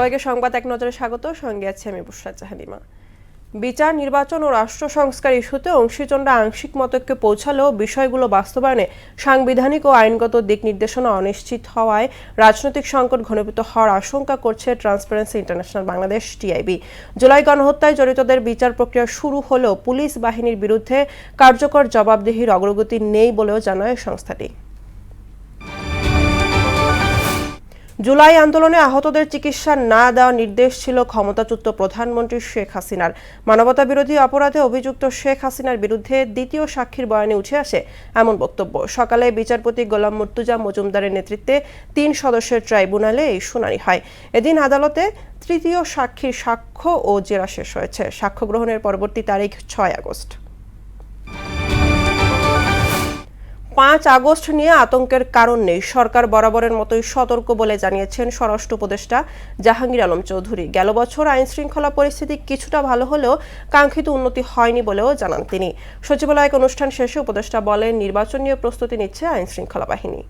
সবাইকে সংবাদ এক নজরে স্বাগত। সঙ্গে আছি আমি বুশরা জাহানিমা। বিচার, নির্বাচন ও রাষ্ট্র সংস্কার ইস্যুতে অংশীজনরা আংশিক মতৈক্যে পৌঁছালেও বিষয়গুলো বাস্তবায়নে সাংবিধানিক ও আইনগত দিক নির্দেশনা অনিশ্চিত হওয়ায় রাজনৈতিক সংকট ঘনীভূত হওয়ার আশঙ্কা করছে ট্রান্সপারেন্সি ইন্টারন্যাশনাল বাংলাদেশ টিআইবি। জুলাই গণহত্যায় জড়িতদের বিচার প্রক্রিয়া শুরু হলেও পুলিশ বাহিনীর বিরুদ্ধে কার্যকর জবাবদিহির অগ্রগতি নেই বলেও জানায় সংস্থাটি। জুলাই আন্দোলনে আহতদের চিকিৎসা না দেওয়ার নির্দেশ ছিল ক্ষমতাচ্যুত প্রধানমন্ত্রী শেখ হাসিনার। মানবতাবিরোধী অপরাধে অভিযুক্ত শেখ হাসিনার বিরুদ্ধে দ্বিতীয় সাক্ষীর বয়ানে উঠে আসে এমন বক্তব্য। সকালে বিচারপতি গোলাম মুর্তুজা মজুমদারের নেতৃত্বে 3 সদস্যের ট্রাইব্যুনালে এই শুনানি হয়। এদিন আদালতে তৃতীয় সাক্ষীর সাক্ষ্য ও জেরা শেষ হয়েছে। সাক্ষ্য গ্রহণের পরবর্তী তারিখ 6 আগস্ট। 5 আগস্ট নিয়ে আতঙ্কের কারণ নেই, সরকার বরাবরের মতোই সতর্ক বলে জানিয়েছেন স্বরাষ্ট্র উপদেষ্টা জাহাঙ্গীর আলম চৌধুরী। গেল বছর আইন শৃঙ্খলা পরিস্থিতি কিছুটা ভালো হলেও কাঙ্ক্ষিত উন্নতি হয়নি বলেও জানান তিনি। সচিবালয়ে এক অনুষ্ঠান শেষে উপদেষ্টা বলেন, নির্বাচন নিয়ে প্রস্তুতি নিচ্ছে আইন শৃঙ্খলা বাহিনী।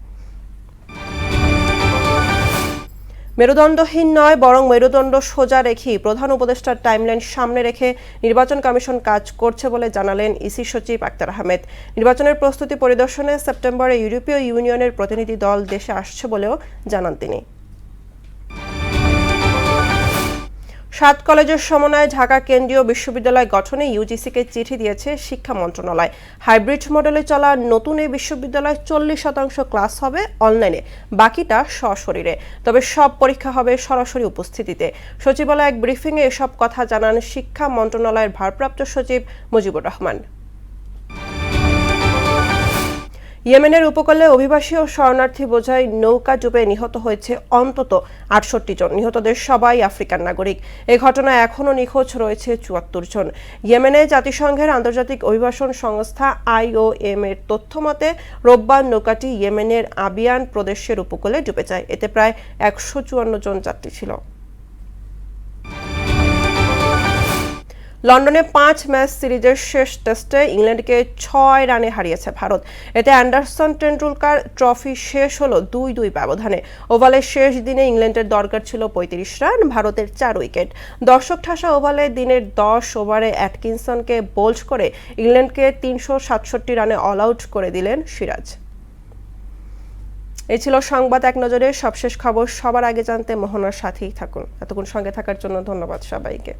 মেরুদণ্ডহীন নয়, বরং মেরুদণ্ড সোজা রেখেই প্রধান উপদেষ্টার টাইমলাইন সামনে রেখে নির্বাচন কমিশন কাজ করছে বলে জানালেন ইসি সচিব আক্তার আহমেদ। নির্বাচনের প্রস্তুতি পরিদর্শনে সেপ্টেম্বরে ইউরোপীয় ইউনিয়নের প্রতিনিধি দল দেশে আসছে বলেও জানান তিনি। 7 কলেজের সমন্বয়ে ঢাকা কেন্দ্রীয় বিশ্ববিদ্যালয় গঠনে ইউজিসিকে চিঠি দিয়েছে শিক্ষা মন্ত্রণালয়। হাইব্রিড মডেলে চলা নতুন এই বিশ্ববিদ্যালয় 40% ক্লাস হবে অনলাইনে, বাকিটা সশরীরে। তবে সব পরীক্ষা হবে সরাসরি উপস্থিতিতে। সচিবালয়ে এক ব্রিফিংয়ে এসব কথা জানান শিক্ষা মন্ত্রণালয়ের ভারপ্রাপ্ত সচিব মুজিবুর রহমান। ইয়েমেনের উপকূলে অভিবাসী ও শরণার্থী বোঝাই নৌকা ডুবে নিহত হয়েছে অন্তত 68 জন। নিহতদের সবাই আফ্রিকান নাগরিক। এই ঘটনায় এখনও নিখোঁজ রয়েছে 74 জন। ইয়েমেনে জাতিসংঘের আন্তর্জাতিক অভিবাসন সংস্থা IOM এর তথ্য মতে রোববার নৌকাটি ইয়েমেনের আবিয়ান প্রদেশের উপকূলে ডুবে যায়। এতে প্রায় 154 জন যাত্রী ছিল। লন্ডনে 5 ম্যাচ সিরিজের শেষ টেস্টে ইংল্যান্ডকে 6 রানে হারিয়েছে ভারত। এতে অ্যান্ডারসন টেন্ডুলকার ট্রফি শেষ হলো 2-2 ব্যবধানে। ওভালের শেষ দিনে ইংল্যান্ডের দরকার ছিল 35 রান, ভারতের 4 উইকেট। দর্শক ঠাসা ওভালে দিনের 10 ওভারে অ্যাটকিনসনকে বোল্ড করে ইংল্যান্ডকে 367 রানে অল আউট করে দিলেন সিরাজ। এই ছিল সংবাদ এক নজরে সবশেষ খবর সবার আগে জানতে মোহনার সাথেই থাকুন। এতক্ষণ সঙ্গে থাকার জন্য ধন্যবাদ সবাইকে।